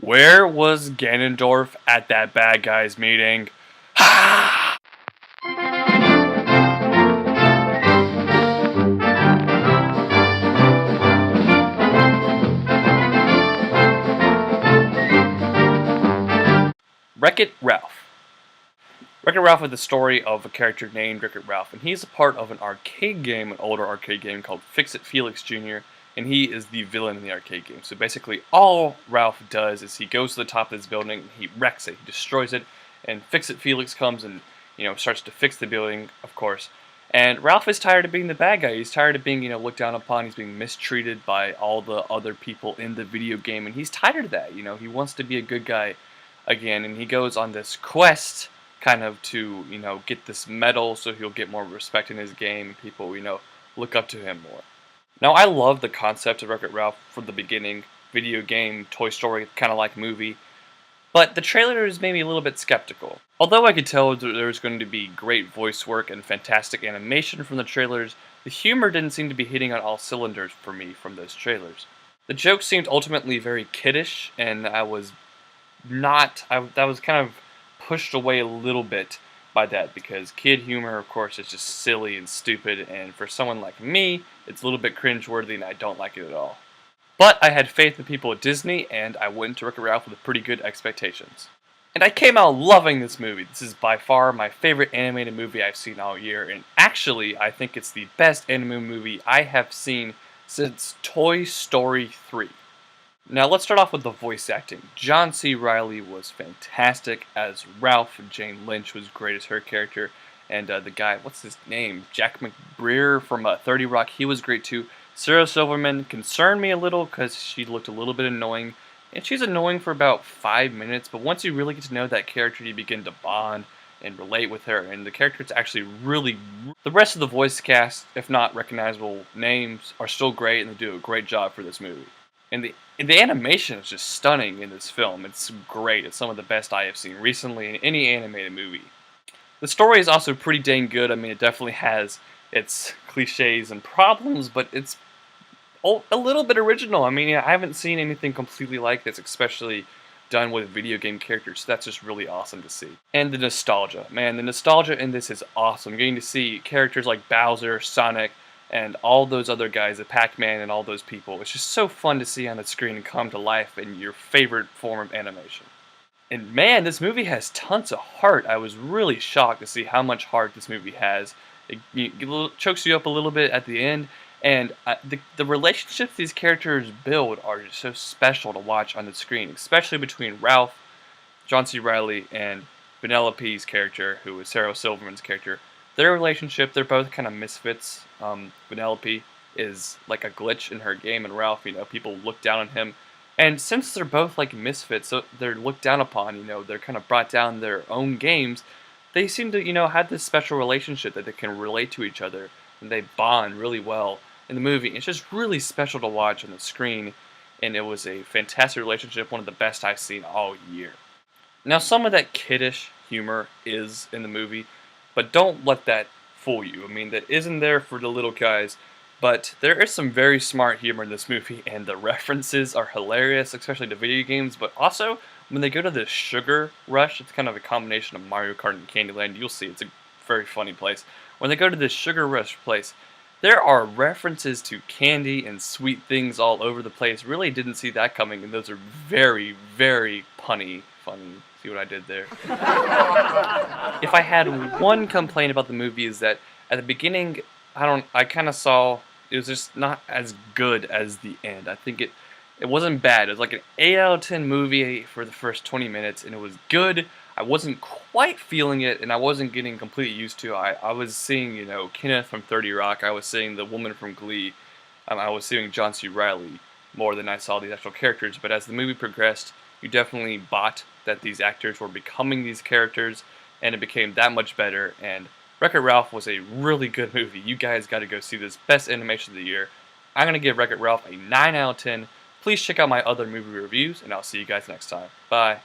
Where was Ganondorf at that bad guys meeting? Ha! Wreck-It Ralph. Wreck-It Ralph is the story of a character named Wreck-It Ralph, and he's a part of an arcade game, an older arcade game called Fix-It Felix Jr., and he is the villain in the arcade game. So basically, all Ralph does is he goes to the top of this building, and he wrecks it, he destroys it, and Fix-It Felix comes and starts to fix the building, of course. And Ralph is tired of being the bad guy. He's tired of being looked down upon. He's being mistreated by all the other people in the video game, and he's tired of that. He wants to be a good guy again, and he goes on this quest kind of to get this medal so he'll get more respect in his game and people look up to him more. Now, I love the concept of Wreck-It Ralph from the beginning. Video game, Toy Story, kind of like movie. But the trailers made me a little bit skeptical. Although I could tell that there was going to be great voice work and fantastic animation from the trailers, the humor didn't seem to be hitting on all cylinders for me from those trailers. The jokes seemed ultimately very kiddish, and that was kind of pushed away a little bit by that, because kid humor, of course, is just silly and stupid, and for someone like me, it's a little bit cringeworthy and I don't like it at all. But I had faith in the people at Disney, and I went to Wreck-It Ralph with pretty good expectations. And I came out loving this movie. This is by far my favorite animated movie I've seen all year, and actually, I think it's the best animated movie I have seen since Toy Story 3. Now let's start off with the voice acting. John C. Reilly was fantastic as Ralph. Jane Lynch was great as her character. And the guy, what's his name? Jack McBrayer from 30 Rock, he was great too. Sarah Silverman concerned me a little because she looked a little bit annoying. And she's annoying for about 5 minutes, but once you really get to know that character, you begin to bond and relate with her. And the character is actually really... The rest of the voice cast, if not recognizable names, are still great, and they do a great job for this movie. And the animation is just stunning in this film. It's great. It's some of the best I have seen recently in any animated movie. The story is also pretty dang good. I mean, it definitely has its cliches and problems, but it's a little bit original. I mean, I haven't seen anything completely like this, especially done with video game characters. So that's just really awesome to see. And the nostalgia. Man, the nostalgia in this is awesome. Getting to see characters like Bowser, Sonic, and all those other guys, the Pac-Man and all those people. It's just so fun to see on the screen and come to life in your favorite form of animation. And man, this movie has tons of heart. I was really shocked to see how much heart this movie has. It chokes you up a little bit at the end, and the relationships these characters build are just so special to watch on the screen, especially between Ralph, John C. Reilly, and Vanellope's character, who is Sarah Silverman's character. Their relationship, they're both kind of misfits. Vanellope is like a glitch in her game, and Ralph, people look down on him. And since they're both like misfits, so they're looked down upon, they're kind of brought down their own games, they seem to, have this special relationship that they can relate to each other, and they bond really well in the movie. It's just really special to watch on the screen, and it was a fantastic relationship, one of the best I've seen all year. Now, some of that kiddish humor is in the movie, but don't let that fool you. I mean, that isn't there for the little guys, but there is some very smart humor in this movie, and the references are hilarious, especially to video games, but also when they go to the Sugar Rush, it's kind of a combination of Mario Kart and Candyland. You'll see, it's a very funny place. When they go to this Sugar Rush place, there are references to candy and sweet things all over the place. Really didn't see that coming, and those are very, very funny. See what I did there? If I had one complaint about the movie is that at the beginning, I kind of saw it was just not as good as the end. I think it wasn't bad. It was like an 8 out of 10 movie for the first 20 minutes, and it was good. I wasn't quite feeling it, and I wasn't getting completely used to it. I was seeing, Kenneth from 30 Rock. I was seeing the woman from Glee. I was seeing John C. Reilly more than I saw these actual characters. But as the movie progressed, you definitely bought that these actors were becoming these characters, and it became that much better. And Wreck-It Ralph was a really good movie. You guys got to go see this. Best animation of the year. I'm going to give Wreck-It Ralph a 9 out of 10. Please check out my other movie reviews, and I'll see you guys next time. Bye.